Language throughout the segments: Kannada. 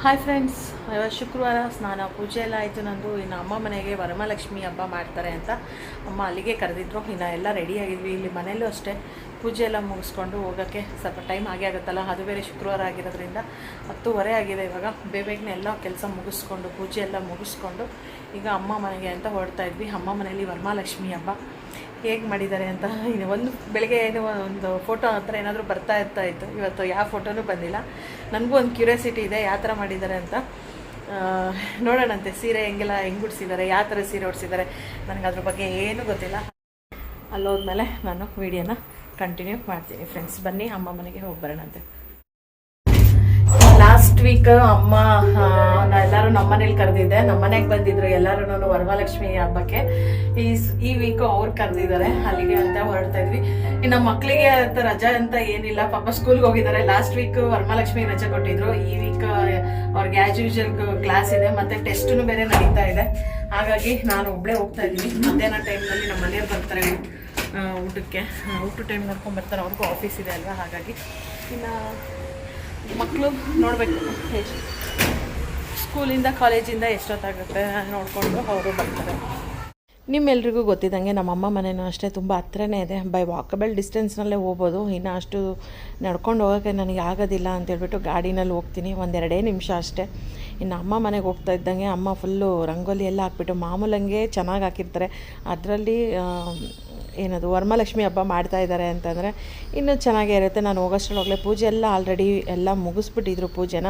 ಹಾಯ್ ಫ್ರೆಂಡ್ಸ್, ಇವತ್ತು ಶುಕ್ರವಾರ ಸ್ನಾನ ಪೂಜೆ ಎಲ್ಲ ಆಯಿತು ನಂದು. ಇನ್ನು ಅಮ್ಮ ಮನೆಗೆ ವರಮಹಾಲಕ್ಷ್ಮಿ ಹಬ್ಬ ಮಾಡ್ತಾರೆ ಅಂತ ಅಮ್ಮ ಅಲ್ಲಿಗೆ ಕರೆದಿದ್ರು. ಇನ್ನು ಎಲ್ಲ ರೆಡಿಯಾಗಿದ್ವಿ. ಇಲ್ಲಿ ಮನೆಯಲ್ಲೂ ಅಷ್ಟೇ ಪೂಜೆ ಎಲ್ಲ ಮುಗಿಸ್ಕೊಂಡು ಹೋಗೋಕ್ಕೆ ಸ್ವಲ್ಪ ಟೈಮ್ ಆಗೇ ಆಗುತ್ತಲ್ಲ, ಅದು ಬೇರೆ ಶುಕ್ರವಾರ ಆಗಿರೋದ್ರಿಂದ 10:30 ಆಗಿದೆ. ಇವಾಗ ಬೇಗನೆ ಎಲ್ಲ ಕೆಲಸ ಮುಗಿಸ್ಕೊಂಡು ಪೂಜೆ ಎಲ್ಲ ಮುಗಿಸ್ಕೊಂಡು ಈಗ ಅಮ್ಮ ಮನೆಗೆ ಅಂತ ಹೊರಡ್ತಾ ಇದ್ವಿ. ಅಮ್ಮ ಮನೆಯಲ್ಲಿ ವರಮಹಾಲಕ್ಷ್ಮಿ ಹಬ್ಬ ಹೇಗೆ ಮಾಡಿದ್ದಾರೆ ಅಂತ ಇನ್ನು ಬೆಳಗ್ಗೆ ಏನೋ ಒಂದು ಫೋಟೋ ಹತ್ರ ಏನಾದರೂ ಬರ್ತಾ ಇತ್ತು. ಇವತ್ತು ಯಾವ ಫೋಟೋನೂ ಬಂದಿಲ್ಲ. ನನಗೂ ಒಂದು ಕ್ಯೂರಿಯಾಸಿಟಿ ಇದೆ ಯಾವ ಥರ ಮಾಡಿದ್ದಾರೆ ಅಂತ. ನೋಡೋಣಂತೆ ಸೀರೆ ಹೆಂಗೆ ಉಡಿಸಿದ್ದಾರೆ, ಯಾವ ಥರ ಸೀರೆ ಉಡಿಸಿದ್ದಾರೆ, ನನಗೆ ಅದ್ರ ಬಗ್ಗೆ ಏನೂ ಗೊತ್ತಿಲ್ಲ. ಅಲ್ಲೋದ್ಮೇಲೆ ನಾನು ವೀಡಿಯೋನ ಕಂಟಿನ್ಯೂ ಮಾಡ್ತೀನಿ. ಫ್ರೆಂಡ್ಸ್, ಬನ್ನಿ ಅಮ್ಮ ಮನೆಗೆ ಹೋಗಿ ಬರೋಣಂತೆ. ಲಾಸ್ಟ್ ವೀಕ್ ಅಮ್ಮ ಎಲ್ಲರೂ ನಮ್ಮ ಮನೇಲಿ ಕರೆದಿದ್ದೆ. ನಮ್ಮ ಮನೆಗೆ ಬಂದಿದ್ರು ಎಲ್ಲರೂ ವರಮಹಾಲಕ್ಷ್ಮಿ ಹಬ್ಬಕ್ಕೆ. ಈ ವೀಕು ಅವ್ರು ಕರೆದಿದ್ದಾರೆ, ಅಲ್ಲಿಗೆ ಅಂತ ಹೊರಡ್ತಾ ಇದ್ವಿ. ಇನ್ನು ಮಕ್ಕಳಿಗೆ ಅಂತ ರಜಾ ಅಂತ ಏನಿಲ್ಲ, ಪಾಪ ಸ್ಕೂಲ್ಗೆ ಹೋಗಿದ್ದಾರೆ. ಲಾಸ್ಟ್ ವೀಕ್ ವರಮಹಾಲಕ್ಷ್ಮಿ ರಜೆ ಕೊಟ್ಟಿದ್ರು. ಈ ವೀಕ್ ಅವ್ರಿಗೆ ಆಸ್ ಯೂಶುವಲ್ ಕ್ಲಾಸ್ ಇದೆ, ಮತ್ತೆ ಟೆಸ್ಟೂ ಬೇರೆ ನಡೀತಾ ಇದೆ. ಹಾಗಾಗಿ ನಾನು ಒಬ್ಬಳೇ ಹೋಗ್ತಾ ಇದ್ದೀನಿ. ಮಧ್ಯಾಹ್ನ ಟೈಮ್ನಲ್ಲಿ ನಮ್ಮ ಮನೆಯವ್ರು ಬರ್ತಾರೆ ಊಟದ ಟೈಮ್ ನೋಡ್ಕೊಂಡು ಬರ್ತಾರೆ. ಅವ್ರಿಗೂ ಆಫೀಸ್ ಇದೆ ಅಲ್ವಾ, ಹಾಗಾಗಿ ಇನ್ನು ಮಕ್ಕಳು ನೋಡಬೇಕು ಸ್ಕೂಲಿಂದ ಕಾಲೇಜಿಂದ ಎಷ್ಟೊತ್ತಾಗುತ್ತೆ ನೋಡಿಕೊಂಡು ಅವರು ಬರ್ತಾರೆ. ನಿಮ್ಮೆಲ್ರಿಗೂ ಗೊತ್ತಿದ್ದಂಗೆ ನಮ್ಮಮ್ಮ ಮನೆಯೂ ಅಷ್ಟೇ ತುಂಬ ಹತ್ರನೇ ಇದೆ. ಬೈ ವಾಕಬಲ್ ಡಿಸ್ಟೆನ್ಸ್ನಲ್ಲೇ ಹೋಗ್ಬೋದು. ಇನ್ನು ಅಷ್ಟು ನಡ್ಕೊಂಡು ಹೋಗೋಕ್ಕೆ ನನಗೆ ಆಗೋದಿಲ್ಲ ಅಂತೇಳ್ಬಿಟ್ಟು ಗಾಡಿನಲ್ಲಿ ಹೋಗ್ತೀನಿ. 1-2 ನಿಮಿಷ ಅಷ್ಟೇ. ಇನ್ನು ಅಮ್ಮ ಮನೆಗೆ ಹೋಗ್ತಾ ಇದ್ದಂಗೆ ಅಮ್ಮ ಫುಲ್ಲು ರಂಗೋಲಿ ಎಲ್ಲ ಹಾಕ್ಬಿಟ್ಟು ಮಾಮೂಲಂಗೆ ಚೆನ್ನಾಗಿ ಹಾಕಿರ್ತಾರೆ. ಅದರಲ್ಲಿ ಏನದು ವರಮಹಾಲಕ್ಷ್ಮಿ ಹಬ್ಬ ಮಾಡ್ತಾಯಿದ್ದಾರೆ ಅಂತಂದರೆ ಇನ್ನೂ ಚೆನ್ನಾಗೇ ಇರುತ್ತೆ. ನಾನು ಹೋಗೋಷ್ಟ್ರೊಳಗಲೇ ಪೂಜೆ ಎಲ್ಲ ಆಲ್ರೆಡಿ ಎಲ್ಲ ಮುಗಿಸ್ಬಿಟ್ಟಿದ್ರು ಪೂಜೆನ.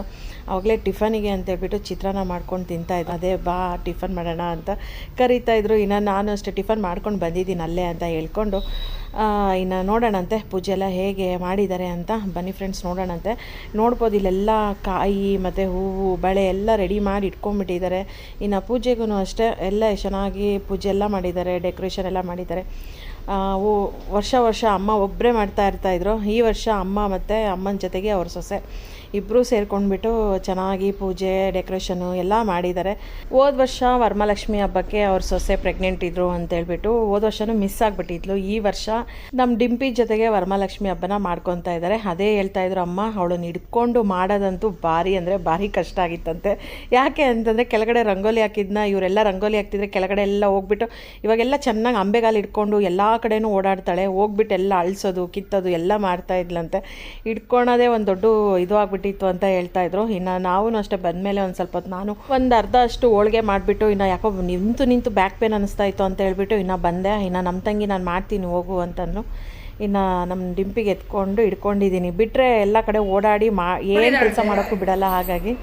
ಆವಾಗಲೇ ಟಿಫನಿಗೆ ಅಂತೇಳ್ಬಿಟ್ಟು ಚಿತ್ರಾನ್ನ ಮಾಡ್ಕೊಂಡು ತಿಂತಾಯಿದ್ರು. ಅದೇ ಬಾ ಟಿಫನ್ ಮಾಡೋಣ ಅಂತ ಕರೀತಾಯಿದ್ರು. ಇನ್ನು ನಾನು ಅಷ್ಟೇ ಟಿಫನ್ ಮಾಡ್ಕೊಂಡು ಬಂದಿದ್ದೀನಿ ಅಲ್ಲೇ ಅಂತ ಹೇಳ್ಕೊಂಡು ಇನ್ನು ನೋಡೋಣಂತೆ ಪೂಜೆ ಎಲ್ಲ ಹೇಗೆ ಮಾಡಿದ್ದಾರೆ ಅಂತ. ಬನ್ನಿ ಫ್ರೆಂಡ್ಸ್, ನೋಡೋಣಂತೆ. ನೋಡ್ಬೋದು ಇಲ್ಲೆಲ್ಲ ಕಾಯಿ ಮತ್ತು ಹೂವು ಬಳೆ ಎಲ್ಲ ರೆಡಿ ಮಾಡಿ ಇಟ್ಕೊಂಡ್ಬಿಟ್ಟಿದ್ದಾರೆ. ಇನ್ನು ಪೂಜೆಗೂ ಅಷ್ಟೇ ಎಲ್ಲ ಚೆನ್ನಾಗಿ ಪೂಜೆ ಎಲ್ಲ ಮಾಡಿದ್ದಾರೆ, ಡೆಕೋರೇಷನ್ ಎಲ್ಲ ಮಾಡಿದ್ದಾರೆ. ವರ್ಷ ಅಮ್ಮ ಒಬ್ಬರೇ ಮಾಡ್ತಾಯಿದ್ರು. ಈ ವರ್ಷ ಅಮ್ಮ ಮತ್ತು ಅಮ್ಮನ ಜೊತೆಗೆ ಅವ್ರ ಸೊಸೆ ಇಬ್ಬರೂ ಸೇರ್ಕೊಂಡ್ಬಿಟ್ಟು ಚೆನ್ನಾಗಿ ಪೂಜೆ ಡೆಕೋರೇಷನು ಎಲ್ಲ ಮಾಡಿದ್ದಾರೆ. ಹೋದ ವರ್ಷ ವರಮಹಾಲಕ್ಷ್ಮಿ ಹಬ್ಬಕ್ಕೆ ಅವ್ರ ಸೊಸೆ ಪ್ರೆಗ್ನೆಂಟ್ ಇದ್ದರು ಅಂತೇಳ್ಬಿಟ್ಟು ಹೋದ ವರ್ಷವೂ ಮಿಸ್ ಆಗಿಬಿಟ್ಟಿದ್ಲು. ಈ ವರ್ಷ ನಮ್ಮ ಡಿಂಪಿ ಜೊತೆಗೆ ವರಮಹಾಲಕ್ಷ್ಮಿ ಹಬ್ಬನ ಮಾಡ್ಕೊತಾ ಇದ್ದಾರೆ. ಅದೇ ಹೇಳ್ತಾಯಿದ್ರು ಅಮ್ಮ, ಅವಳನ್ನ ಹಿಡ್ಕೊಂಡು ಮಾಡೋದಂತೂ ಭಾರಿ ಕಷ್ಟ ಆಗಿತ್ತಂತೆ. ಯಾಕೆ ಅಂತಂದರೆ ಕೆಳಗಡೆ ರಂಗೋಲಿ ಹಾಕಿದ್ನ ಇವರೆಲ್ಲ ರಂಗೋಲಿ ಹಾಕ್ತಿದ್ರೆ ಕೆಳಗಡೆ ಎಲ್ಲ ಹೋಗ್ಬಿಟ್ಟು ಇವಾಗೆಲ್ಲ ಚೆನ್ನಾಗಿ ಅಂಬೆಗಾಲು ಇಟ್ಕೊಂಡು ಎಲ್ಲ ಕಡೆನೂ ಓಡಾಡ್ತಾಳೆ. ಹೋಗ್ಬಿಟ್ಟು ಎಲ್ಲ ಅಳಿಸೋದು ಕಿತ್ತೋದು ಎಲ್ಲ ಮಾಡ್ತಾಯಿದ್ಲಂತೆ. ಹಿಡ್ಕೊಳೋದೇ ಒಂದು ದೊಡ್ಡ ಇದು ಆಗ್ಬಿಟ್ಟಿತ್ತು ಅಂತ ಹೇಳ್ತಾಯಿದ್ರು. ಇನ್ನು ನಾವು ಅಷ್ಟೇ ಬಂದಮೇಲೆ ಒಂದು ಸ್ವಲ್ಪ ಹೊತ್ತು ನಾನು ಒಂದು ಅರ್ಧ ಅಷ್ಟು ಹೋಳಿಗೆ ಮಾಡಿಬಿಟ್ಟು ಇನ್ನು ಯಾಕೋ ನಿಂತು ಬ್ಯಾಕ್ ಪೇನ್ ಅನ್ನಿಸ್ತಾ ಇತ್ತು ಅಂತ ಹೇಳ್ಬಿಟ್ಟು ಇನ್ನು ಬಂದೆ. ಇನ್ನು ನಮ್ಮ ತಂಗಿ ನಾನು ಮಾಡ್ತೀನಿ ಹೋಗು ಅಂತಂದು ಇನ್ನು ನಮ್ಮ ಡಿಂಪಿಗೆ ಎತ್ಕೊಂಡು ಹಿಡ್ಕೊಂಡಿದ್ದೀನಿ. ಬಿಟ್ಟರೆ ಎಲ್ಲ ಕಡೆ ಓಡಾಡಿ ಏನು ಕೆಲಸ ಮಾಡೋಕ್ಕೂ ಬಿಡಲ್ಲ. ಹಾಗಾಗಿ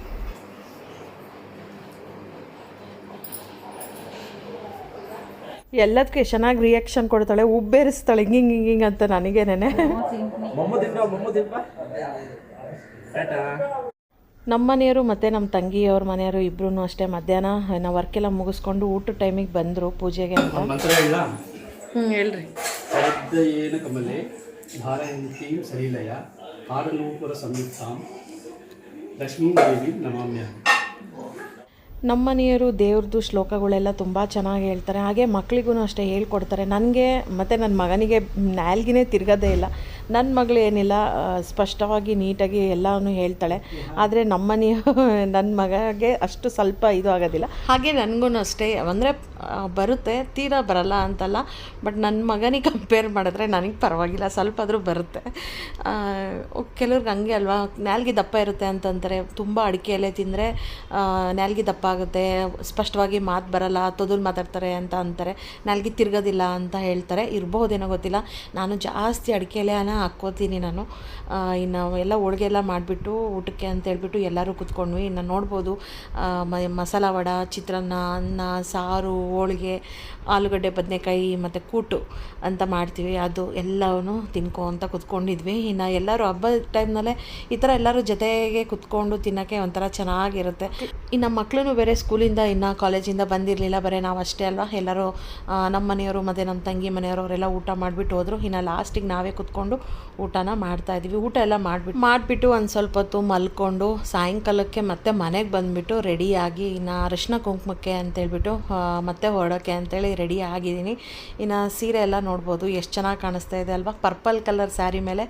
ಎಲ್ಲದಕ್ಕೆ ಚೆನ್ನಾಗಿ ರಿಯಾಕ್ಷನ್ ಕೊಡ್ತಾಳೆ, ಉಬ್ಬೇರಿಸ್ತಾಳೆ ಹಿಂಗಿಂಗ್ ಅಂತ ನನಗೇನೆ. ನಮ್ಮ ಮನೆಯವರು ಮತ್ತು ನಮ್ಮ ತಂಗಿಯವ್ರ ಮನೆಯವರು ಇಬ್ಬರೂ ಅಷ್ಟೇ ಮಧ್ಯಾಹ್ನ ನಾವು ವರ್ಕೆಲ್ಲ ಮುಗಿಸ್ಕೊಂಡು ಊಟದ ಟೈಮಿಗೆ ಬಂದರು ಪೂಜೆಗೆ ಅಂತ. ಹೇಳ್ರಿ. ಕಮಲೆ ಧಾರಯಂತೀಂ ಸಲೀಲಯ ಆರನೂಪುರ ಸಂಯುಕ್ತಾಂ ಲಕ್ಷ್ಮೀದೇವಿ ನಮಾಮ್ಯ. ನಮ್ಮ ಮನೆಯವರು ದೇವ್ರದ್ದು ಶ್ಲೋಕಗಳೆಲ್ಲ ತುಂಬ ಚೆನ್ನಾಗಿ ಹೇಳ್ತಾರೆ. ಹಾಗೆ ಮಕ್ಕಳಿಗೂ ಅಷ್ಟೇ ಹೇಳ್ಕೊಡ್ತಾರೆ. ನನಗೆ ಮತ್ತು ನನ್ನ ಮಗನಿಗೆ ನಾಲ್ಗಿನೇ ತಿರ್ಗೋದೇ ಇಲ್ಲ. ನನ್ನ ಮಗಳು ಏನಿಲ್ಲ, ಸ್ಪಷ್ಟವಾಗಿ ನೀಟಾಗಿ ಎಲ್ಲನೂ ಹೇಳ್ತಾಳೆ. ಆದರೆ ನನ್ನ ಮಗಗೆ ಅಷ್ಟು ಸ್ವಲ್ಪ ಇದು ಆಗೋದಿಲ್ಲ. ಹಾಗೆ ನನಗೂ ಅಷ್ಟೇ, ಅಂದರೆ ಬರುತ್ತೆ, ತೀರಾ ಬರಲ್ಲ ಅಂತಲ್ಲ. ಬಟ್ ನನ್ನ ಮಗನಿಗೆ ಕಂಪೇರ್ ಮಾಡಿದ್ರೆ ನನಗೆ ಪರವಾಗಿಲ್ಲ, ಸ್ವಲ್ಪ ಆದರೂ ಬರುತ್ತೆ. ಕೆಲವ್ರಿಗೆ ಹಂಗೆ ಅಲ್ವಾ, ನಾಲ್ಗೆ ದಪ್ಪ ಇರುತ್ತೆ ಅಂತಂತಾರೆ. ತುಂಬ ಅಡಿಕೆ ಎಲೆ ತಿಂದರೆ ನಾಲ್ಗೆ ದಪ್ಪ ಆಗುತ್ತೆ, ಸ್ಪಷ್ಟವಾಗಿ ಮಾತು ಬರಲ್ಲ, ತೊದಲು ಮಾತಾಡ್ತಾರೆ ಅಂತ ಅಂತಾರೆ. ನಾಲ್ಗೆ ತಿರ್ಗೋದಿಲ್ಲ ಅಂತ ಹೇಳ್ತಾರೆ. ಇರ್ಬಹುದೇನೋ ಗೊತ್ತಿಲ್ಲ. ನಾನು ಜಾಸ್ತಿ ಅಡಿಕೆ ಎಲೆನ ಹಾಕ್ಕೋತೀನಿ ನಾನು. ಇನ್ನು ಎಲ್ಲ ಹೋಳಿಗೆ ಎಲ್ಲ ಮಾಡಿಬಿಟ್ಟು ಊಟಕ್ಕೆ ಅಂತ ಹೇಳ್ಬಿಟ್ಟು ಎಲ್ಲರೂ ಕೂತ್ಕೊಂಡ್ವಿ. ಇನ್ನು ನೋಡ್ಬೋದು ಮಸಾಲ ವಡೆ, ಚಿತ್ರಾನ್ನ, ಅನ್ನ, ಸಾರು, ಹೋಳಿಗೆ, ಆಲೂಗಡ್ಡೆ, ಬದನೆಕಾಯಿ ಮತ್ತು ಕೂಟು ಅಂತ ಮಾಡ್ತೀವಿ. ಅದು ಎಲ್ಲವೂ ತಿನ್ಕೊಂತ ಕೂತ್ಕೊಂಡಿದ್ವಿ. ಇನ್ನು ಎಲ್ಲರೂ ಹಬ್ಬದ ಟೈಮ್ನಲ್ಲೇ ಈ ಥರ ಎಲ್ಲರೂ ಜೊತೆಗೆ ಕೂತ್ಕೊಂಡು ತಿನ್ನೋಕ್ಕೆ ಒಂಥರ ಚೆನ್ನಾಗಿರುತ್ತೆ. ಇನ್ನು ಮಕ್ಕಳು ಬೇರೆ ಸ್ಕೂಲಿಂದ ಇನ್ನು ಕಾಲೇಜಿಂದ ಬಂದಿರಲಿಲ್ಲ, ಬರೀ ನಾವು ಅಷ್ಟೇ ಅಲ್ವಾ, ಎಲ್ಲರೂ ನಮ್ಮ ಮನೆಯವರು ಮತ್ತು ನಮ್ಮ ತಂಗಿ ಮನೆಯವರು ಅವರೆಲ್ಲ ಊಟ ಮಾಡಿಬಿಟ್ಟು ಹೋದರು. ಇನ್ನು ಲಾಸ್ಟಿಗೆ ನಾವೇ ಕೂತ್ಕೊಂಡು ಊಟನ ಮಾಡ್ತಾಯಿದ್ವಿ. ಊಟ ಎಲ್ಲ ಮಾಡಿಬಿಟ್ಟು ಒಂದು ಸ್ವಲ್ಪ ಹೊತ್ತು ಮಲ್ಕೊಂಡು ಸಾಯಂಕಾಲಕ್ಕೆ ಮತ್ತೆ ಮನೆಗೆ ಬಂದುಬಿಟ್ಟು ರೆಡಿಯಾಗಿ ಇನ್ನು ಅರಿಶಿನ ಕುಂಕುಮಕ್ಕೆ ಅಂತೇಳ್ಬಿಟ್ಟು ಮತ್ತೆ ಹೊರಡೋಕ್ಕೆ ಅಂತೇಳಿ ರೆಡಿ ಆಗಿದ್ದೀನಿ. ಇನ್ನು ಸೀರೆ ಎಲ್ಲ ನೋಡ್ಬೋದು ಎಷ್ಟು ಚೆನ್ನಾಗಿ ಕಾಣಿಸ್ತಾ ಇದೆ ಅಲ್ವಾ. ಪರ್ಪಲ್ ಕಲರ್ ಸ್ಯಾರಿ ಮೇಲೆ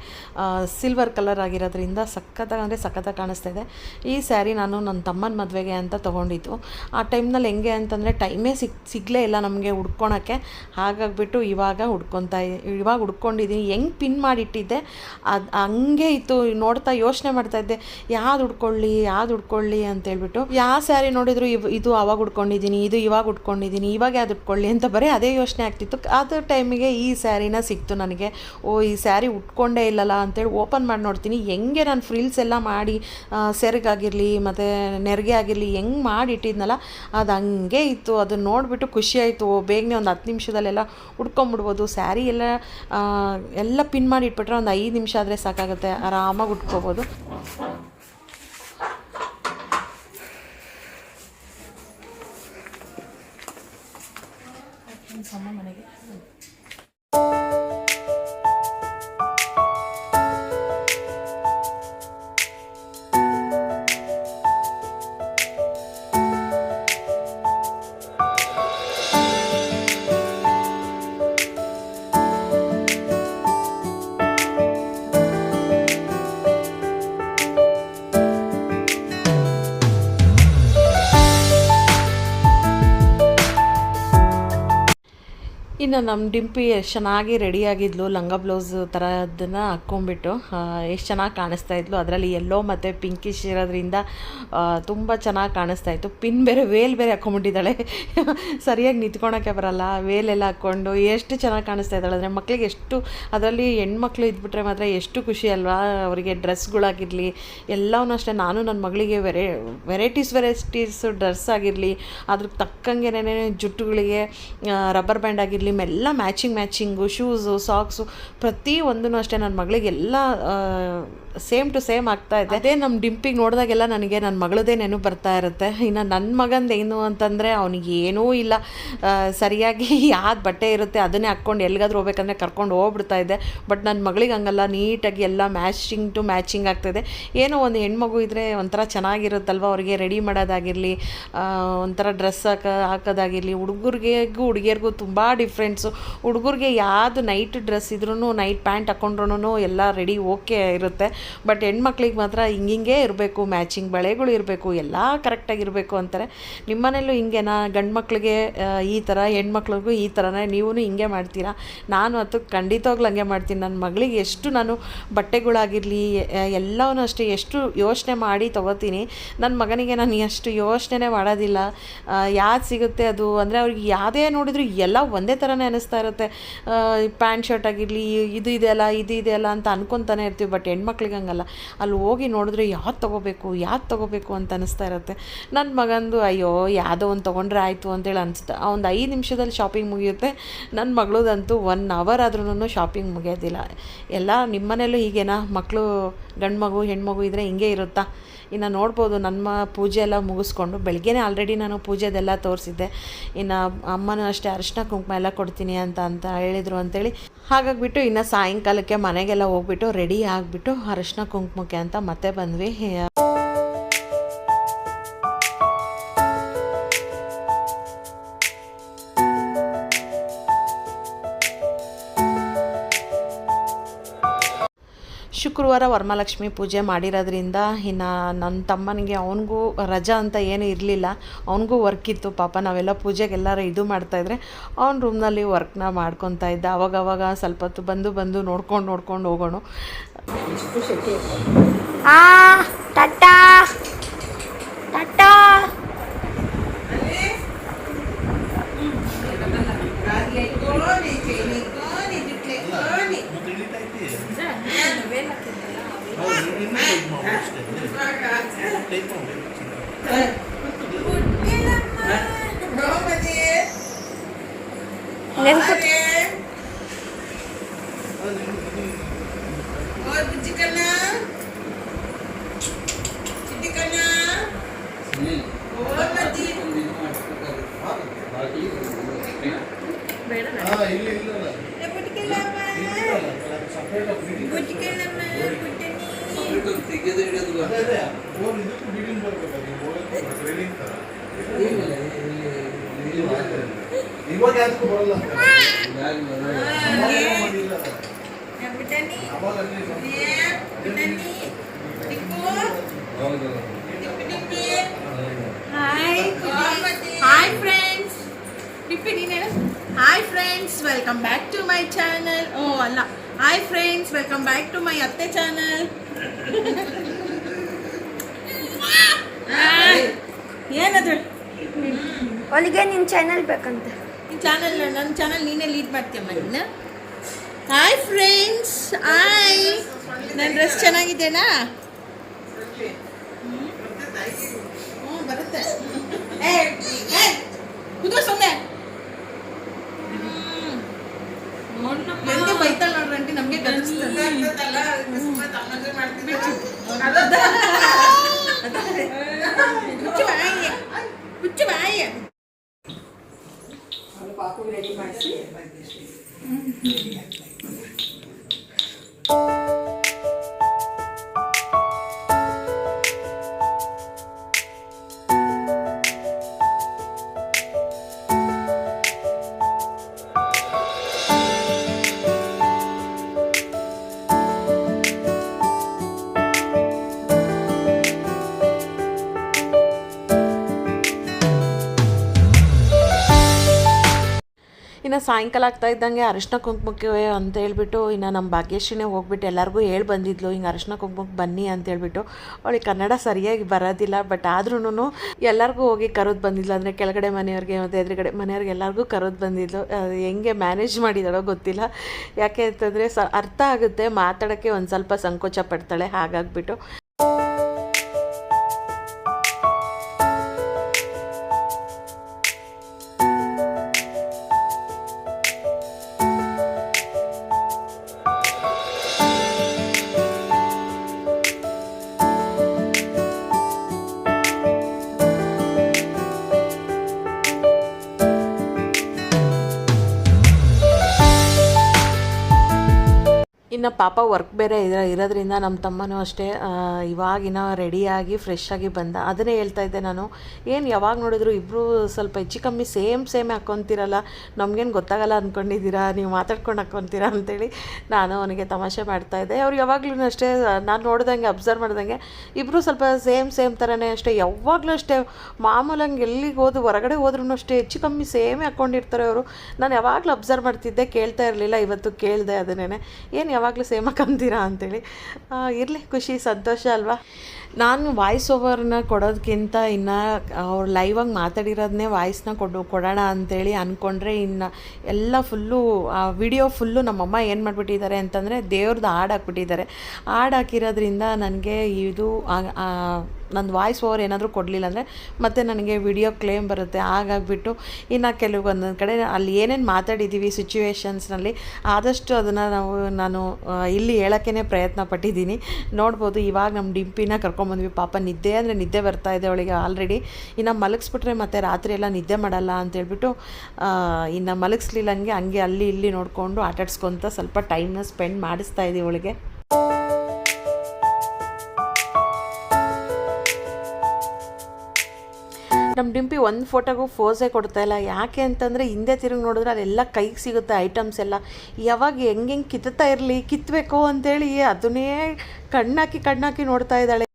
ಸಿಲ್ವರ್ ಕಲರ್ ಆಗಿರೋದ್ರಿಂದ ಸಖತ್ತಾಗಿ ಕಾಣಿಸ್ತಾ ಇದೆ. ಈ ಸ್ಯಾರಿ ನಾನು ನನ್ನ ತಮ್ಮನ ಮದುವೆಗೆ ಅಂತ ತೊಗೊಂಡಿದ್ದು. ಆ ಟೈಮ್ನಲ್ಲಿ ಹೆಂಗೆ ಅಂತಂದರೆ ಟೈಮೇ ಸಿಗಲೇ ಇಲ್ಲ ನಮಗೆ ಉಡ್ಕೊಳಕ್ಕೆ. ಹಾಗಾಗಿಬಿಟ್ಟು ಇವಾಗ ಉಡ್ಕೊಂಡಿದ್ದೀನಿ. ಹೆಂಗೆ ಪಿನ್ ಮಾಡಿಟ್ಟಿದ್ದೆ ಅದು ಹಂಗೆ ಇತ್ತು. ನೋಡ್ತಾ ಯೋಚನೆ ಮಾಡ್ತಾಯಿದ್ದೆ ಯಾವ್ದು ಉಡ್ಕೊಳ್ಳಿ ಅಂತೇಳ್ಬಿಟ್ಟು. ಯಾವ ಸ್ಯಾರಿ ನೋಡಿದ್ರು ಇದು ಅವಾಗ ಉಡ್ಕೊಂಡಿದ್ದೀನಿ, ಇದು ಇವಾಗ ಉಡ್ಕೊಂಡಿದ್ದೀನಿ, ಇವಾಗ ಯಾವ್ದು ಉಟ್ಕೊಳ್ಳಿ ಅಂತ ಬರೀ ಅದೇ ಯೋಚನೆ ಆಗ್ತಿತ್ತು. ಅದು ಟೈಮಿಗೆ ಈ ಸ್ಯಾರಿನ ಸಿಕ್ತು ನನಗೆ. ಈ ಸ್ಯಾರಿ ಉಟ್ಕೊಂಡೇ ಇಲ್ಲಲ್ಲ ಅಂತೇಳಿ ಓಪನ್ ಮಾಡಿ ನೋಡ್ತೀನಿ. ಹೆಂಗೆ ನಾನು ಫ್ರಿಲ್ಸ್ ಎಲ್ಲ ಮಾಡಿ ಸೆರಗಾಗಿರಲಿ ಮತ್ತು ನೆರಿಗೆ ಆಗಿರಲಿ ಹೆಂಗೆ ಮಾಡಿಟ್ಟಿದ್ನಲ್ಲ ಅದು ಹಂಗೆ ಇತ್ತು. ಅದನ್ನು ನೋಡಿಬಿಟ್ಟು ಖುಷಿ ಆಯಿತು. ಬೇಗನೆ ಒಂದು 10 ನಿಮಿಷದಲ್ಲೆಲ್ಲ ಉಟ್ಕೊಂಬಿಡ್ಬೋದು. ಸ್ಯಾರಿ ಎಲ್ಲ ಪಿನ್ ಮಾಡಿ ಇಟ್ಬಿಟ್ರೆ ಒಂದು 5 ನಿಮಿಷ ಆದರೆ ಸಾಕಾಗುತ್ತೆ, ಆರಾಮಾಗಿ ಉಟ್ಕೋಬೋದು. ಮನೆಗೆ ಇನ್ನು ನಮ್ಮ ಡಿಂಪಿ ಎಷ್ಟು ಚೆನ್ನಾಗಿ ರೆಡಿಯಾಗಿದ್ಲು. ಲಂಗ ಬ್ಲೌಸ್ ಥರದನ್ನು ಹಾಕ್ಕೊಂಬಿಟ್ಟು ಎಷ್ಟು ಚೆನ್ನಾಗಿ ಕಾಣಿಸ್ತಾ ಇದ್ಲು. ಅದರಲ್ಲಿ ಯೆಲ್ಲೋ ಮತ್ತು ಪಿಂಕಿಶ್ ಇರೋದ್ರಿಂದ ತುಂಬ ಚೆನ್ನಾಗಿ ಕಾಣಿಸ್ತಾ ಇತ್ತು. ಪಿನ್ ವೇಲ್ ಬೇರೆ ಹಾಕ್ಕೊಂಬಿಟ್ಟಿದ್ದಾಳೆ. ಸರಿಯಾಗಿ ನಿಂತ್ಕೊಳಕ್ಕೆ ಬರಲ್ಲ. ವೇಲೆಲ್ಲ ಹಾಕ್ಕೊಂಡು ಎಷ್ಟು ಚೆನ್ನಾಗಿ ಕಾಣಿಸ್ತಾ ಇದ್ದಾಳೆ ಅಂದರೆ ಮಕ್ಕಳಿಗೆ ಎಷ್ಟು, ಅದರಲ್ಲಿ ಹೆಣ್ಮಕ್ಳು ಇದ್ಬಿಟ್ರೆ ಮಾತ್ರ ಎಷ್ಟು ಖುಷಿ ಅಲ್ವಾ. ಅವರಿಗೆ ಡ್ರೆಸ್ಗಳಾಗಿರಲಿ ಎಲ್ಲವನ್ನೂ ಅಷ್ಟೇ. ನಾನು ನನ್ನ ಮಗಳಿಗೆ ವೆರೈಟೀಸ್ ಡ್ರೆಸ್ ಆಗಿರಲಿ, ಅದ್ರ ತಕ್ಕಂಗೆ ಜುಟ್ಟುಗಳಿಗೆ ರಬ್ಬರ್ ಬ್ಯಾಂಡ್ ಆಗಿರಲಿ ಎಲ್ಲ ಮ್ಯಾಚಿಂಗು, ಶೂಸು, ಸಾಕ್ಸು ಪ್ರತಿಯೊಂದೂ ಅಷ್ಟೇ ನನ್ನ ಮಗಳಿಗೆಲ್ಲ ಸೇಮ್ ಟು ಸೇಮ್ ಆಗ್ತಾ ಇದೆ. ಅದೇ ನಮ್ಮ ಡಿಂಪಿಗೆ ನೋಡಿದಾಗೆಲ್ಲ ನನಗೆ ನನ್ನ ಮಗಳದೇ ನೆನಪು ಬರ್ತಾ ಇರುತ್ತೆ. ಇನ್ನು ನನ್ನ ಮಗಂದು ಏನು ಅಂತಂದರೆ ಅವನಿಗೆ ಏನೂ ಇಲ್ಲ, ಸರಿಯಾಗಿ ಯಾವ್ದು ಬಟ್ಟೆ ಇರುತ್ತೆ ಅದನ್ನೇ ಹಾಕ್ಕೊಂಡು ಎಲ್ಲಿಗಾದ್ರೂ ಹೋಗ್ಬೇಕಂದ್ರೆ ಕರ್ಕೊಂಡು ಹೋಗ್ಬಿಡ್ತಾ ಇದ್ದೆ. ಬಟ್ ನನ್ನ ಮಗಳಿಗೆ ಹಂಗಲ್ಲ, ನೀಟಾಗಿ ಎಲ್ಲ ಮ್ಯಾಚಿಂಗ್ ಆಗ್ತಾಯಿದೆ. ಏನೋ ಒಂದು ಹೆಣ್ಮಗು ಇದ್ದರೆ ಒಂಥರ ಚೆನ್ನಾಗಿರುತ್ತಲ್ವ, ಅವ್ರಿಗೆ ರೆಡಿ ಮಾಡೋದಾಗಿರಲಿ, ಒಂಥರ ಡ್ರೆಸ್ ಹಾಕೋದಾಗಿರಲಿ. ಹುಡುಗಿಯರಿಗೂ ತುಂಬ ಡಿಫ್ರೆನ್ಸು. ಹುಡುಗರಿಗೆ ಯಾವುದು ನೈಟ್ ಡ್ರೆಸ್ ಇದ್ರೂ, ನೈಟ್ ಪ್ಯಾಂಟ್ ಹಾಕ್ಕೊಂಡ್ರೂ ಎಲ್ಲ ರೆಡಿ ಓಕೆ ಇರುತ್ತೆ. ಬಟ್ ಹೆಣ್ಮಕ್ಳಿಗೆ ಮಾತ್ರ ಹಿಂಗೆ ಇರಬೇಕು, ಮ್ಯಾಚಿಂಗ್ ಬಳೆಗಳು ಇರಬೇಕು, ಎಲ್ಲ ಕರೆಕ್ಟಾಗಿರಬೇಕು ಅಂತಾರೆ. ನಿಮ್ಮನೇಲೂ ಹಿಂಗೆನಾ? ಗಂಡು ಮಕ್ಕಳಿಗೆ ಈ ಥರ, ಹೆಣ್ಮಕ್ಳಿಗೂ ಈ ಥರನೇ ನೀವು ಹಿಂಗೆ ಮಾಡ್ತೀರಾ? ನಾನು ಅದು ಖಂಡಿತವಾಗ್ಲೂ ಹಂಗೆ ಮಾಡ್ತೀನಿ. ನನ್ನ ಮಗಳಿಗೆ ಎಷ್ಟು ನಾನು ಬಟ್ಟೆಗಳಾಗಿರಲಿ ಎಲ್ಲವನ್ನೂ ಅಷ್ಟೇ ಎಷ್ಟು ಯೋಚನೆ ಮಾಡಿ ತೊಗೋತೀನಿ. ನನ್ನ ಮಗನಿಗೆ ನಾನು ಎಷ್ಟು ಯೋಚನೆ ಮಾಡೋದಿಲ್ಲ. ಯಾವ್ದು ಸಿಗುತ್ತೆ ಅದು ಅಂದರೆ ಅವ್ರಿಗೆ ಯಾವುದೇ ನೋಡಿದ್ರು ಎಲ್ಲ ಒಂದೇ ಥರನೇ ಅನ್ನಿಸ್ತಾ ಇರುತ್ತೆ. ಪ್ಯಾಂಟ್ ಶರ್ಟ್ ಆಗಿರಲಿ ಇದು ಇದೆಯಲ್ಲ ಅಂತ ಅನ್ಕೊತಾನೆ ಇರ್ತೀವಿ. ಬಟ್ ಹೆಣ್ಮಕ್ಳಿಗೆ ಹಂಗಲ್ಲ, ಅಲ್ಲಿ ಹೋಗಿ ನೋಡಿದ್ರೆ ಯಾವ್ದು ತೊಗೋಬೇಕು ಅಂತ ಅನ್ನಿಸ್ತಾ ಇರುತ್ತೆ. ನನ್ನ ಮಗಂದು ಅಯ್ಯೋ ಯಾವುದೋ ಒಂದು ತೊಗೊಂಡ್ರೆ ಆಯಿತು ಅಂತೇಳಿ ಅನಿಸುತ್ತೆ. ಒಂದು 5 ನಿಮಿಷದಲ್ಲಿ ಶಾಪಿಂಗ್ ಮುಗಿಯುತ್ತೆ. ನನ್ನ ಮಗಳದಂತೂ 1 ಅವರ್ ಆದ್ರೂ ಶಾಪಿಂಗ್ ಮುಗಿಯೋದಿಲ್ಲ. ಎಲ್ಲ ನಿಮ್ಮನೇಲೂ ಹೀಗೇನಾ? ಮಕ್ಕಳು ಗಂಡು ಮಗು ಹೆಣ್ಮಗು ಇದ್ದರೆ ಹಿಂಗೆ ಇರುತ್ತಾ? ಇನ್ನು ನೋಡ್ಬೋದು ನಮ್ಮ ಪೂಜೆ ಎಲ್ಲ ಮುಗಿಸ್ಕೊಂಡು ಬೆಳಗ್ಗೆನೇ ಆಲ್ರೆಡಿ ನಾನು ಪೂಜೆದೆಲ್ಲ ತೋರಿಸಿದ್ದೆ. ಇನ್ನು ಅಮ್ಮನೂ ಅಷ್ಟೇ ಅರಿಶಿನ ಕುಂಕುಮ ಎಲ್ಲ ಕೊಡ್ತೀನಿ ಅಂತ ಹೇಳಿದರು ಅಂತೇಳಿ. ಹಾಗಾಗಿಬಿಟ್ಟು ಇನ್ನು ಸಾಯಂಕಾಲಕ್ಕೆ ಮನೆಗೆಲ್ಲ ಹೋಗ್ಬಿಟ್ಟು ರೆಡಿ ಆಗಿಬಿಟ್ಟು ಅರಿಶಿನ ಕುಂಕುಮಕ್ಕೆ ಅಂತ ಮತ್ತೆ ಬಂದ್ವಿ. ಶುಕ್ರವಾರ ವರಮಹಾಲಕ್ಷ್ಮಿ ಪೂಜೆ ಮಾಡಿರೋದ್ರಿಂದ ಇನ್ನು ನನ್ನ ತಮ್ಮನಿಗೆ ಅವನಿಗೂ ರಜಾ ಅಂತ ಏನೂ ಇರಲಿಲ್ಲ. ಅವನಿಗೂ ವರ್ಕ್ ಇತ್ತು. ಪಾಪ ನಾವೆಲ್ಲ ಪೂಜೆಗೆಲ್ಲರೂ ಇದು ಮಾಡ್ತಾಯಿದ್ರೆ ಅವ್ನ ರೂಮ್ನಲ್ಲಿ ವರ್ಕ್ನ ಮಾಡ್ಕೊತಾ ಇದ್ದ. ಅವಾಗವಾಗ ಸ್ವಲ್ಪ ಹೊತ್ತು ಬಂದು ನೋಡ್ಕೊಂಡು ಹೋಗೋಣ. ಟಾಟಾ और चिकन ಇವಾಗ ಯಾಕೆ ಬರಲ್ಲ hi friends hi friends welcome back to my channel. ಓ ಅಲ್ಲ, hi friends welcome back to my ಅತ್ತೆ ಚಾನಲ್. ಏನದು ಅವಳಿಗೆ ನಿನ್ನ ಚಾನಲ್ ಬೇಕಂತೆ. ನಿನ್ನ ಚಾನಲ್, ನನ್ನ ಚಾನಲ್ ನೀನೇ ಲೀಡ್ ಮಾಡ್ತೀಯಮ್ಮ ನೀನು. Hi friends, hi. ನನ್ನ ಡ್ರೆಸ್ ಚೆನ್ನಾಗಿದೆನಾ? ಹ್ಞೂ ಬರುತ್ತೆ. ಕುದೋ ಸೊನ್ನೆ ನನಗೆ ಬೈತಾಳೆ ನೋಡ್ರಿ ಆಂಟಿ, ನಮಗೆ ಹುಚ್ಚು ಬಾಯಿ. ಪಾಪು ರೆಡಿ ಮಾಡಿಸಿ ಇನ್ನು ಸಾಯಂಕಾಲ ಆಗ್ತಾ ಇದ್ದಂಗೆ ಅರಿಶಿನ ಕುಂಕುಮಕ್ಕೆ ಅಂತ ಹೇಳ್ಬಿಟ್ಟು ಇನ್ನು ನಮ್ಮ ಭಾಗ್ಯಶ್ರೀನೇ ಹೋಗ್ಬಿಟ್ಟು ಎಲ್ಲರಿಗೂ ಹೇಳಿ ಬಂದಿದ್ಲು, ಹಿಂಗೆ ಅರಿಶಿನ ಕುಂಕುಮಕ್ಕೆ ಬನ್ನಿ ಅಂತ ಹೇಳ್ಬಿಟ್ಟು. ಅವಳಿಗೆ ಕನ್ನಡ ಸರಿಯಾಗಿ ಬರೋದಿಲ್ಲ, ಬಟ್ ಆದ್ರೂ ಎಲ್ಲರಿಗೂ ಹೋಗಿ ಕರೋದು ಬಂದಿದ್ಲು. ಅಂದರೆ ಕೆಳಗಡೆ ಮನೆಯವ್ರಿಗೆ ಮತ್ತು ಎದುರುಗಡೆ ಮನೆಯವ್ರಿಗೆ ಎಲ್ಲರಿಗೂ ಕರೋದು ಬಂದಿದ್ಲು. ಹೆಂಗೆ ಮ್ಯಾನೇಜ್ ಮಾಡಿದಾಳೋ ಗೊತ್ತಿಲ್ಲ. ಯಾಕೆ ಅಂತಂದರೆ ಅರ್ಥ ಆಗುತ್ತೆ, ಮಾತಾಡೋಕ್ಕೆ ಒಂದು ಸ್ವಲ್ಪ ಸಂಕೋಚ ಪಡ್ತಾಳೆ. ಹಾಗಾಗ್ಬಿಟ್ಟು ಇನ್ನು ಪಾಪ ವರ್ಕ್ ಬೇರೆ ಇರೋದ್ರಿಂದ ನಮ್ಮ ತಮ್ಮನೂ ಅಷ್ಟೇ ಇವಾಗಿನ ರೆಡಿಯಾಗಿ ಫ್ರೆಶ್ ಆಗಿ ಬಂದ. ಅದನ್ನೇ ಹೇಳ್ತಾ ಇದ್ದೆ ನಾನು, ಏನು ಯಾವಾಗ ನೋಡಿದ್ರು ಇಬ್ಬರು ಸ್ವಲ್ಪ ಹೆಚ್ಚು ಕಮ್ಮಿ ಸೇಮ್ ಹಾಕ್ಕೊತೀರಲ್ಲ, ನಮಗೇನು ಗೊತ್ತಾಗಲ್ಲ ಅಂದ್ಕೊಂಡಿದ್ದೀರಾ, ನೀವು ಮಾತಾಡ್ಕೊಂಡು ಹಾಕ್ಕೊತೀರಾ ಅಂತೇಳಿ ನಾನು ಅವನಿಗೆ ತಮಾಷೆ ಮಾಡ್ತಾಯಿದ್ದೆ. ಅವ್ರು ಯಾವಾಗಲೂ ಅಷ್ಟೇ, ನಾನು ನೋಡ್ದಂಗೆ ಅಬ್ಸರ್ವ್ ಮಾಡ್ದಂಗೆ ಇಬ್ಬರು ಸ್ವಲ್ಪ ಸೇಮ್ ಥರನೇ ಅಷ್ಟೇ. ಯಾವಾಗಲೂ ಅಷ್ಟೇ ಮಾಮೂಲಂಗೆ ಎಲ್ಲಿಗೆ ಹೋದ್ರು, ಹೊರಗಡೆ ಹೋದ್ರೂ ಅಷ್ಟೇ ಹೆಚ್ಚು ಕಮ್ಮಿ ಸೇಮೇ ಹಾಕ್ಕೊಂಡಿರ್ತಾರೆ ಅವರು. ನಾನು ಯಾವಾಗಲೂ ಅಬ್ಸರ್ವ್ ಮಾಡ್ತಿದ್ದೆ, ಕೇಳ್ತಾ ಇರಲಿಲ್ಲ. ಇವತ್ತು ಕೇಳಿದೆ ಅದನ್ನೇ, ಏನು ಯಾವಾಗಲೂ ಸೇಮ್ ಹಾಕೊಂತೀರಾ ಅಂತೇಳಿ. ಇರಲಿ, ಖುಷಿ ಸಂತೋಷ ಅಲ್ವಾ. ನಾನು ವಾಯ್ಸ್ ಓವರ್ನ ಕೊಡೋದಕ್ಕಿಂತ ಇನ್ನು ಅವ್ರು ಲೈವಾಗಿ ಮಾತಾಡಿರೋದನ್ನೇ ವಾಯ್ಸ್ನ ಕೊಡೋಣ ಅಂಥೇಳಿ ಅಂದ್ಕೊಂಡ್ರೆ, ಇನ್ನು ಎಲ್ಲ ಫುಲ್ಲು ವಿಡಿಯೋ ಫುಲ್ಲು ನಮ್ಮಮ್ಮ ಏನು ಮಾಡಿಬಿಟ್ಟಿದ್ದಾರೆ ಅಂತಂದರೆ ದೇವ್ರದ್ದು ಹಾಡು ಹಾಕ್ಬಿಟ್ಟಿದ್ದಾರೆ. ಹಾಡು ಹಾಕಿರೋದ್ರಿಂದ ನನಗೆ ಇದು ನನ್ನ ವಾಯ್ಸ್ ಓವರ್ ಏನಾದರೂ ಕೊಡಲಿಲ್ಲ ಅಂದರೆ ಮತ್ತೆ ನನಗೆ ವಿಡಿಯೋ ಕ್ಲೇಮ್ ಬರುತ್ತೆ. ಹಾಗಾಗಿಬಿಟ್ಟು ಇನ್ನು ಕೆಲವೊಂದೊಂದು ಕಡೆ ಅಲ್ಲಿ ಏನೇನು ಮಾತಾಡಿದ್ದೀವಿ ಸಿಚುವೇಶನ್ಸ್ನಲ್ಲಿ ಆದಷ್ಟು ಅದನ್ನು ನಾನು ಇಲ್ಲಿ ಹೇಳೋಕ್ಕೇ ಪ್ರಯತ್ನ ಪಟ್ಟಿದ್ದೀನಿ. ನೋಡ್ಬೋದು, ಇವಾಗ ನಮ್ಮ ಡಿಂಪಿನ ಕರ್ಕೊಂಬಂದ್ವಿ. ಪಾಪ ನಿದ್ದೆ ಅಂದರೆ ನಿದ್ದೆ ಬರ್ತಾಯಿದೆ ಅವಳಿಗೆ ಆಲ್ರೆಡಿ. ಇನ್ನು ಮಲಗಿಸ್ಬಿಟ್ರೆ ಮತ್ತೆ ರಾತ್ರಿ ಎಲ್ಲ ನಿದ್ದೆ ಮಾಡಲ್ಲ ಅಂತೇಳ್ಬಿಟ್ಟು ಇನ್ನು ಮಲಗಿಸ್ಲಿಲ್ಲಂಗೆ ಹಂಗೆ ಅಲ್ಲಿ ಇಲ್ಲಿ ನೋಡಿಕೊಂಡು ಆಟಾಡ್ಸ್ಕೊತ ಸ್ವಲ್ಪ ಟೈಮ್ನ ಸ್ಪೆಂಡ್ ಮಾಡಿಸ್ತಾ ಇದ್ದೀವಿ ಅವಳಿಗೆ. ನಮ್ಮ ಡಿಂಪಿ ಒಂದು ಫೋಟೋಗೂ ಫೋಸೇ ಕೊಡ್ತಾಯಿಲ್ಲ. ಯಾಕೆ ಅಂತಂದರೆ ಹಿಂದೆ ತಿರುಗಿ ನೋಡಿದ್ರೆ ಅಲ್ಲೆಲ್ಲ ಕೈಗೆ ಸಿಗುತ್ತೆ ಐಟಮ್ಸ್ ಎಲ್ಲ. ಯಾವಾಗ ಹೆಂಗೆ ಕಿತ್ತಾ ಇರಲಿ, ಕಿತ್ತಬೇಕು ಅಂತೇಳಿ ಅದನ್ನೇ ಕಣ್ಣಾಕಿ ನೋಡ್ತಾ ಇದ್ದಾಳೆ.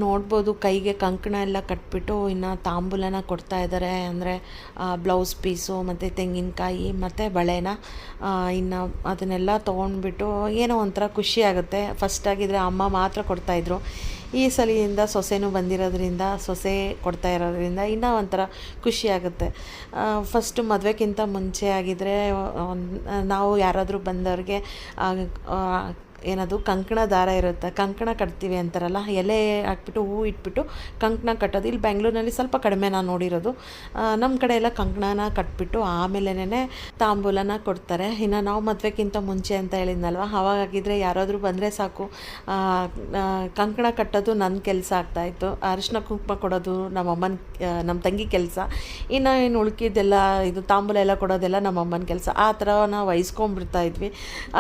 ನೋಡ್ಬೋದು ಕೈಗೆ ಕಂಕಣ ಎಲ್ಲ ಕಟ್ಬಿಟ್ಟು ಇನ್ನು ತಾಂಬೂಲನ ಕೊಡ್ತಾ ಇದ್ದಾರೆ. ಅಂದರೆ ಬ್ಲೌಸ್ ಪೀಸು ಮತ್ತು ತೆಂಗಿನಕಾಯಿ ಮತ್ತು ಬಳೆನ ಇನ್ನು ಅದನ್ನೆಲ್ಲ ತೊಗೊಂಡ್ಬಿಟ್ಟು ಏನೋ ಒಂಥರ ಖುಷಿ ಆಗುತ್ತೆ. ಫಸ್ಟ್ ಆಗಿದ್ದರೆ ಅಮ್ಮ ಮಾತ್ರ ಕೊಡ್ತಾಯಿದ್ರು, ಈ ಸಲಿಯಿಂದ ಸೊಸೆನೂ ಬಂದಿರೋದ್ರಿಂದ ಸೊಸೆ ಕೊಡ್ತಾ ಇರೋದ್ರಿಂದ ಇನ್ನೂ ಒಂಥರ ಖುಷಿಯಾಗುತ್ತೆ. ಫಸ್ಟು ಮದುವೆಗಿಂತ ಮುಂಚೆ ಆಗಿದ್ದರೆ ನಾವು ಯಾರಾದರೂ ಬಂದವ್ರಿಗೆ ಏನದು ಕಂಕಣ ದಾರ ಇರುತ್ತೆ, ಕಂಕಣ ಕಟ್ತೀವಿ ಅಂತಾರಲ್ಲ, ಎಲೆ ಹಾಕ್ಬಿಟ್ಟು ಹೂ ಇಟ್ಬಿಟ್ಟು ಕಂಕಣ ಕಟ್ಟೋದು. ಇಲ್ಲಿ ಬೆಂಗಳೂರಿನಲ್ಲಿ ಸ್ವಲ್ಪ ಕಡಿಮೆ ನಾನು ನೋಡಿರೋದು. ನಮ್ಮ ಕಡೆ ಎಲ್ಲ ಕಂಕಣನ ಕಟ್ಬಿಟ್ಟು ಆಮೇಲೆ ತಾಂಬೂಲನ ಕೊಡ್ತಾರೆ. ಇನ್ನು ನಾವು ಮದುವೆಗಿಂತ ಮುಂಚೆ ಅಂತ ಹೇಳಿದ್ನಲ್ವ, ಅವಾಗಿದ್ದರೆ ಯಾರಾದರೂ ಬಂದರೆ ಸಾಕು ಕಂಕಣ ಕಟ್ಟೋದು ನನ್ನ ಕೆಲಸ ಆಗ್ತಾಯಿತ್ತು, ಅರಿಶಿನ ಕುಂಕುಮ ಕೊಡೋದು ನಮ್ಮ ತಂಗಿ ಕೆಲಸ, ಇನ್ನು ಉಳ್ಕಿದ್ದೆಲ್ಲ ಇದು ತಾಂಬೂಲ ಎಲ್ಲ ಕೊಡೋದೆಲ್ಲ ನಮ್ಮಮ್ಮನ ಕೆಲಸ. ಆ ಥರ ನಾವು ವಹಿಸ್ಕೊಂಡ್ಬಿಡ್ತಾಯಿದ್ವಿ.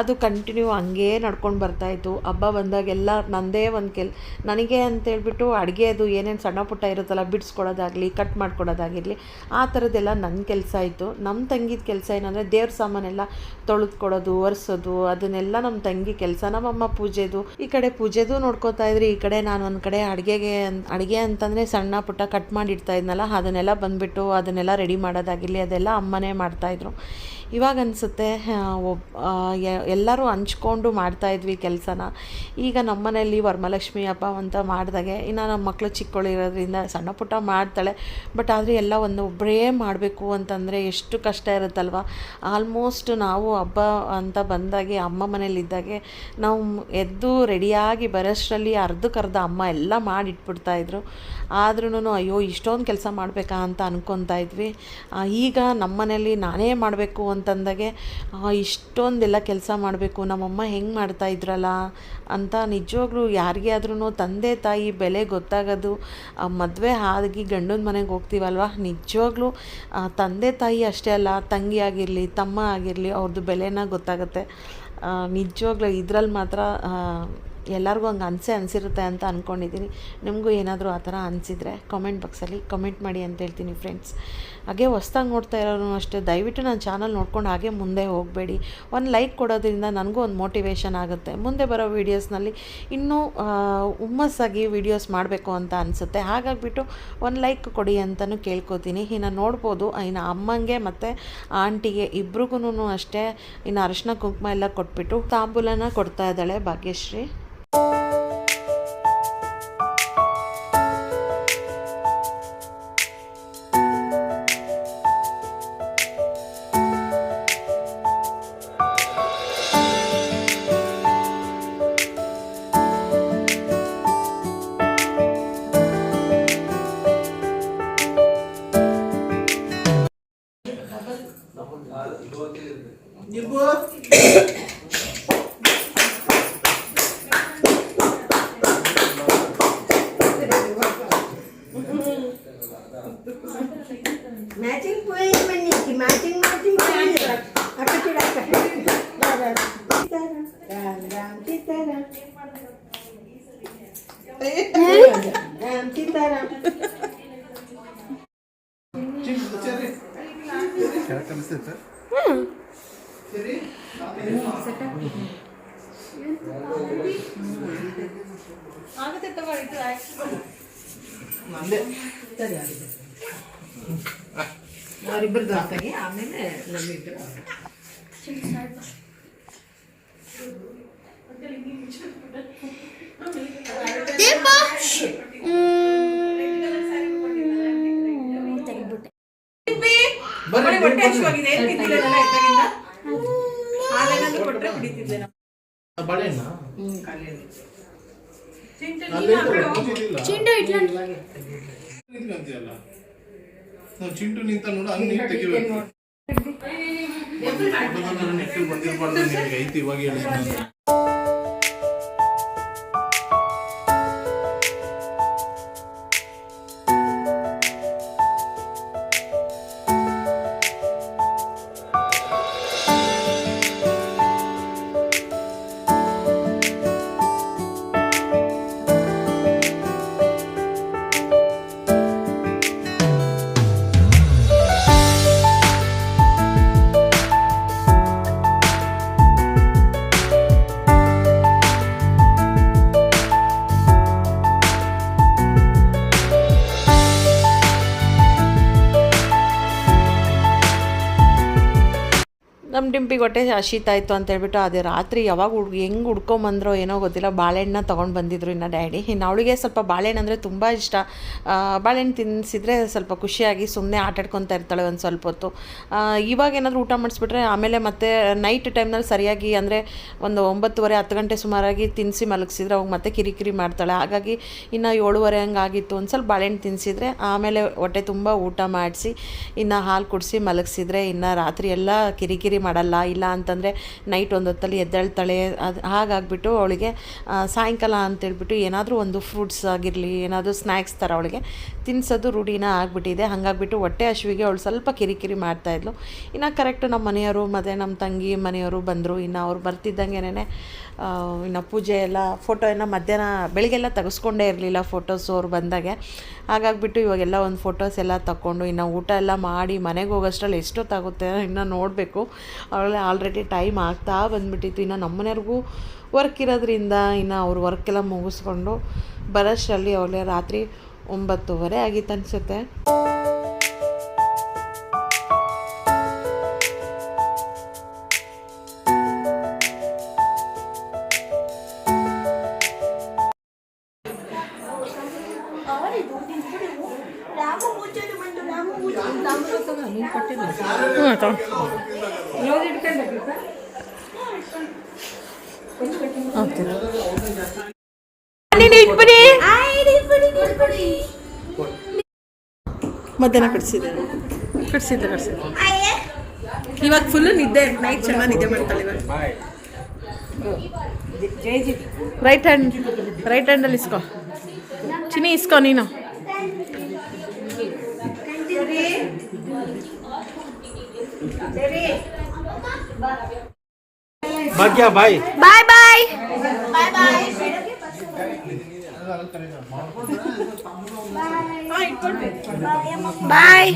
ಅದು ಕಂಟಿನ್ಯೂ ಹಂಗೇ ನಡ್ಕೊಂಡು ಬರ್ತಾಯಿತ್ತು. ಹಬ್ಬ ಬಂದಾಗೆಲ್ಲ ನಂದೇ ಒಂದು ನನಗೆ ಅಂತೇಳ್ಬಿಟ್ಟು ಅಡುಗೆದು ಏನೇನು ಸಣ್ಣ ಪುಟ್ಟ ಇರುತ್ತಲ್ಲ, ಬಿಡಿಸ್ಕೊಡೋದಾಗಲಿ ಕಟ್ ಮಾಡ್ಕೊಡೋದಾಗಿರಲಿ ಆ ಥರದ್ದೆಲ್ಲ ನನ್ನ ಕೆಲಸ ಆಯಿತು. ನಮ್ಮ ತಂಗಿದ ಕೆಲಸ ಏನಂದರೆ ದೇವ್ರ ಸಾಮಾನೆಲ್ಲ ತೊಳೆದು ಕೊಡೋದು, ಒರೆಸೋದು, ಅದನ್ನೆಲ್ಲ ನಮ್ಮ ತಂಗಿ ಕೆಲಸ. ನಮ್ಮಮ್ಮ ಪೂಜೆದು ಈ ಕಡೆ ಪೂಜೆದು ನೋಡ್ಕೋತಾ ಇದ್ರಿ, ಈ ಕಡೆ ನಾನು ಒಂದು ಕಡೆ ಅಡುಗೆ ಅಂತಂದರೆ ಸಣ್ಣ ಪುಟ್ಟ ಕಟ್ ಮಾಡಿಡ್ತಾ ಇದ್ನಲ್ಲ, ಅದನ್ನೆಲ್ಲ ಬಂದುಬಿಟ್ಟು ಅದನ್ನೆಲ್ಲ ರೆಡಿ ಮಾಡೋದಾಗಿರಲಿ ಅದೆಲ್ಲ ಅಮ್ಮನೇ ಮಾಡ್ತಾಯಿದ್ರು. ಇವಾಗ ಅನಿಸುತ್ತೆ ಎಲ್ಲರೂ ಹಂಚ್ಕೊಂಡು ಮಾಡ್ತಾಯಿದ್ವಿ ಕೆಲಸನ. ಈಗ ನಮ್ಮನೇಲಿ ವರಮಹಾಲಕ್ಷ್ಮಿ ಹಬ್ಬ ಅಂತ ಮಾಡಿದಾಗೆ ಇನ್ನು ನಮ್ಮ ಮಕ್ಕಳು ಚಿಕ್ಕವಳಿರೋದ್ರಿಂದ ಸಣ್ಣ ಪುಟ್ಟ ಮಾಡ್ತಾಳೆ. ಬಟ್ ಆದರೆ ಎಲ್ಲ ಒಬ್ಬರೇ ಮಾಡಬೇಕು ಅಂತಂದರೆ ಎಷ್ಟು ಕಷ್ಟ ಇರುತ್ತಲ್ವ. ಆಲ್ಮೋಸ್ಟ್ ನಾವು ಹಬ್ಬ ಅಂತ ಬಂದಾಗೆ ಅಮ್ಮ ಮನೇಲಿದ್ದಾಗೆ ನಾವು ಎದ್ದು ರೆಡಿಯಾಗಿ ಬರೋಷ್ಟರಲ್ಲಿ ಅರ್ಧಕ್ಕರ್ಧ ಅಮ್ಮ ಎಲ್ಲ ಮಾಡಿಟ್ಬಿಡ್ತಾಯಿದ್ರು. ಆದ್ರೂ ಅಯ್ಯೋ ಇಷ್ಟೊಂದು ಕೆಲಸ ಮಾಡಬೇಕಾ ಅಂತ ಅನ್ಕೊತಾ ಇದ್ವಿ. ಈಗ ನಮ್ಮ ಮನೇಲಿ ನಾನೇ ಮಾಡಬೇಕು ಅಂತಂದಾಗೆ ಇಷ್ಟೊಂದೆಲ್ಲ ಕೆಲಸ ಮಾಡಬೇಕು, ನಮ್ಮಮ್ಮ ಹೆಂಗೆ ಮಾಡ್ತಾಯಿದ್ರಲ್ಲ ಅಂತ ನಿಜವಾಗ್ಲೂ ಯಾರಿಗೇ ಆದ್ರೂ ತಂದೆ ತಾಯಿ ಬೆಲೆ ಗೊತ್ತಾಗೋದು ಮದುವೆ ಆಗಿ ಗಂಡನ ಮನೆಗೆ ಹೋಗ್ತೀವಲ್ವ, ನಿಜವಾಗ್ಲೂ ತಂದೆ ತಾಯಿ ಅಷ್ಟೇ ಅಲ್ಲ, ತಂಗಿ ಆಗಿರಲಿ ತಮ್ಮ ಆಗಿರಲಿ ಅವ್ರದ್ದು ಬೆಲೆನ ಗೊತ್ತಾಗುತ್ತೆ. ನಿಜವಾಗ್ಲೂ ಇದ್ರಲ್ಲಿ ಮಾತ್ರ ಎಲ್ಲರಿಗೂ ಹಂಗೆ ಅನಿಸಿರುತ್ತೆ ಅಂತ ಅಂದ್ಕೊಂಡಿದ್ದೀನಿ. ನಿಮಗೂ ಏನಾದರೂ ಆ ಥರ ಅನಿಸಿದರೆ ಕಾಮೆಂಟ್ ಬಾಕ್ಸಲ್ಲಿ ಕಮೆಂಟ್ ಮಾಡಿ ಅಂತ ಹೇಳ್ತೀನಿ ಫ್ರೆಂಡ್ಸ್. ಹಾಗೆ ಹೊಸ್ದಾಗಿ ನೋಡ್ತಾ ಇರೋರು ಅಷ್ಟೇ ದಯವಿಟ್ಟು ನನ್ನ ಚಾನಲ್ ನೋಡ್ಕೊಂಡು ಹಾಗೆ ಮುಂದೆ ಹೋಗಬೇಡಿ. ಒಂದು ಲೈಕ್ ಕೊಡೋದ್ರಿಂದ ನನಗೂ ಒಂದು ಮೋಟಿವೇಶನ್ ಆಗುತ್ತೆ, ಮುಂದೆ ಬರೋ ವೀಡಿಯೋಸ್ನಲ್ಲಿ ಇನ್ನೂ ಹುಮ್ಮಸ್ಸಾಗಿ ವೀಡಿಯೋಸ್ ಮಾಡಬೇಕು ಅಂತ ಅನಿಸುತ್ತೆ. ಹಾಗಾಗಿಬಿಟ್ಟು ಒಂದು ಲೈಕ್ ಕೊಡಿ ಅಂತಲೂ ಕೇಳ್ಕೊತೀನಿ. ಇನ್ನು ನೋಡ್ಬೋದು, ಇನ್ನು ಅಮ್ಮಂಗೆ ಮತ್ತು ಆಂಟಿಗೆ ಇಬ್ರಿಗೂ ಅಷ್ಟೇ ಇನ್ನು ಅರಿಶಿನ ಕುಂಕುಮ ಎಲ್ಲ ಕೊಟ್ಬಿಟ್ಟು ತಾಂಬೂಲನ ಕೊಡ್ತಾ ಇದ್ದಾಳೆ ಭಾಗ್ಯಶ್ರೀ. ಮ್ಯಾಚಿಂಗ್ ಪೋಯಿನ್ ಬನ್ನಿಕ್ಕಿ ಮ್ಯಾಚಿಂಗ್ ಅಕ್ಕ ರಾಮ್ ಸೀತಾರಾಮ್ ಅವರಿಬ್ಬರದ್ದು ಆತಾಗಿ ಆಮೇಲೆ ನಮ್ಮಿಟ್ಟು ಚಿಂಟು ನಿಂತ ನೋಡು ಹಂಗೆ ತೆಗಿಬೇಕು. ಬಂದಿರ್ಬಾರ್ದು ನಿಮಗೆ ಐತಿ ಇವಾಗ ಹೇಳಿ. ಟಿಂಪಿಗೆ ಹೊಟ್ಟೆ ಹಸಿತಾಯಿತ್ತು ಅಂತ ಹೇಳ್ಬಿಟ್ಟು ಅದೇ ರಾತ್ರಿ ಯಾವಾಗ ಹೆಂಗೆ ಹುಡ್ಕೊಂಬಂದ್ರೋ ಏನೋ ಗೊತ್ತಿಲ್ಲ, ಬಾಳೆಹಣ್ಣು ತೊಗೊಂಡು ಬಂದಿದ್ರು ಇನ್ನು ಡ್ಯಾಡಿ. ಇನ್ನು ಅವಳಿಗೆ ಸ್ವಲ್ಪ ಬಾಳೆಹಣ್ಣು ಅಂದರೆ ತುಂಬ ಇಷ್ಟ. ಬಾಳೆಹಣ್ಣು ತಿನ್ನಿಸಿದ್ರೆ ಸ್ವಲ್ಪ ಖುಷಿಯಾಗಿ ಸುಮ್ಮನೆ ಆಟಾಡ್ಕೊತಾ ಇರ್ತಾಳೆ ಒಂದು ಸ್ವಲ್ಪ ಹೊತ್ತು. ಇವಾಗ ಏನಾದರೂ ಊಟ ಮಾಡಿಸ್ಬಿಟ್ರೆ ಆಮೇಲೆ ಮತ್ತೆ ನೈಟ್ ಟೈಮ್ನಲ್ಲಿ ಸರಿಯಾಗಿ ಅಂದರೆ ಒಂದು 9:30 10 ಗಂಟೆ ಸುಮಾರಾಗಿ ತಿನ್ನಿಸಿ ಮಲಗಿಸಿದ್ರೆ ಅವಾಗ ಮತ್ತೆ ಕಿರಿಕಿರಿ ಮಾಡ್ತಾಳೆ. ಹಾಗಾಗಿ ಇನ್ನು 7:30 ಹಂಗೆ ಆಗಿತ್ತು, ಒಂದು ಸ್ವಲ್ಪ ಬಾಳೆಹಣ್ಣು ತಿನ್ನಿಸಿದ್ರೆ ಆಮೇಲೆ ಹೊಟ್ಟೆ ತುಂಬ ಊಟ ಮಾಡಿಸಿ ಇನ್ನು ಹಾಲು ಕುಡಿಸಿ ಮಲಗಿಸಿದ್ರೆ ಇನ್ನು ರಾತ್ರಿ ಎಲ್ಲ ಕಿರಿಕಿರಿ ಮಾಡಲ್ಲ. ಇಲ್ಲ ಅಂತಂದರೆ ನೈಟ್ ಒಂದು ಹೊತ್ತಲ್ಲಿ ಎದ್ದೇಳ್ತಾಳೆ. ಅದು ಹಾಗಾಗಿಬಿಟ್ಟು ಅವಳಿಗೆ ಸಾಯಂಕಾಲ ಅಂತೇಳ್ಬಿಟ್ಟು ಏನಾದರೂ ಒಂದು ಫ್ರೂಟ್ಸ್ ಆಗಿರಲಿ, ಏನಾದರೂ ಸ್ನ್ಯಾಕ್ಸ್ ಥರ ಅವಳಿಗೆ ತಿನ್ನಿಸೋದು ರೂಢಿನ ಆಗಿಬಿಟ್ಟಿದೆ. ಹಾಗಾಗಿಬಿಟ್ಟು ಹೊಟ್ಟೆ ಹಸಿವಿಗೆ ಅವಳು ಸ್ವಲ್ಪ ಕಿರಿಕಿರಿ ಮಾಡ್ತಾಯಿದ್ಲು. ಇನ್ನು ಕರೆಕ್ಟು ನಮ್ಮ ಮನೆಯವರು ಮತ್ತು ನಮ್ಮ ತಂಗಿ ಮನೆಯವರು ಬಂದರು. ಇನ್ನು ಅವ್ರು ಬರ್ತಿದ್ದಂಗೆನೇ ಇನ್ನು ಪೂಜೆ ಎಲ್ಲ ಫೋಟೋ ಎಲ್ಲ ಮಧ್ಯಾಹ್ನ ಬೆಳಗ್ಗೆಲ್ಲ ತೆಗೆಸ್ಕೊಂಡೇ ಇರಲಿಲ್ಲ ಫೋಟೋಸು ಅವ್ರು ಬಂದಾಗೆ. ಹಾಗಾಗಿಬಿಟ್ಟು ಇವಾಗೆಲ್ಲ ಒಂದು ಫೋಟೋಸ್ ಎಲ್ಲ ತಗೊಂಡು ಇನ್ನು ಊಟ ಎಲ್ಲ ಮಾಡಿ ಮನೆಗೆ ಹೋಗೋಷ್ಟರಲ್ಲಿ ಎಷ್ಟೊತ್ತಾಗುತ್ತೆ ಇನ್ನು ನೋಡಬೇಕು. ಅವಳೆ ಆಲ್ರೆಡಿ ಟೈಮ್ ಆಗ್ತಾ ಬಂದುಬಿಟ್ಟಿತ್ತು. ಇನ್ನು ನಮ್ಮ ಮನೆಯವ್ರಿಗೂ ವರ್ಕ್ ಇರೋದ್ರಿಂದ ಇನ್ನು ಅವ್ರ ವರ್ಕೆಲ್ಲ ಮುಗಿಸ್ಕೊಂಡು ಬರೋಷ್ಟರಲ್ಲಿ ಅವಳೆ ರಾತ್ರಿ 9:30 ಆಗಿತ್ತು ಅನಿಸುತ್ತೆ. ಮಧ್ಯಾಹ್ನ ಕಟ್ಸಿದ್ದೆ ಇವಾಗ ಫುಲ್ಲು ನಿದ್ದೆ, ನೈಟ್ ಚೆನ್ನಾಗಿ ನಿದ್ದೆ ಮಾಡ್ತಾಳೆ ಇವಾಗ. ರೈಟ್ ಹ್ಯಾಂಡಲ್ಲಿ ಇಸ್ಕೋ ಚಿನಿ, ಇಸ್ಕೋ ನೀನು. ಭಾಗ್ಯ ಬಾಯ್ ಬಾಯ್ ಬಾಯ್ ಬಾಯ್.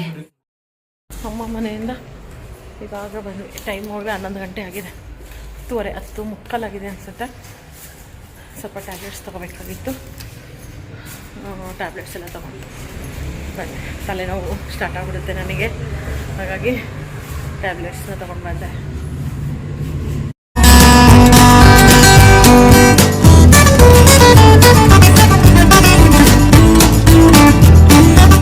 ಅಮ್ಮ ಮನೆಯಿಂದ ಇವಾಗ ಬಂದ್ವಿ. ಟೈಮ್ ಹೋಗಿ 11 ಗಂಟೆ ಆಗಿದೆ. 10:30 10 ಮುಕ್ಕಾಲಾಗಿದೆ ಅನಿಸುತ್ತೆ. ಸ್ವಲ್ಪ ಟ್ಯಾಬ್ಲೆಟ್ಸ್ ತೊಗೋಬೇಕಾಗಿತ್ತು. ಟ್ಯಾಬ್ಲೆಟ್ಸ್ ಎಲ್ಲ ತೊಗೊಂಡು ಬಂದೆ. ತಲೆನೋವು ಸ್ಟಾರ್ಟ್ ಆಗಿಬಿಡುತ್ತೆ ನನಗೆ, ಹಾಗಾಗಿ ಟ್ಯಾಬ್ಲೆಟ್ಸ್ನ ತೊಗೊಂಡು ಬಂದೆ.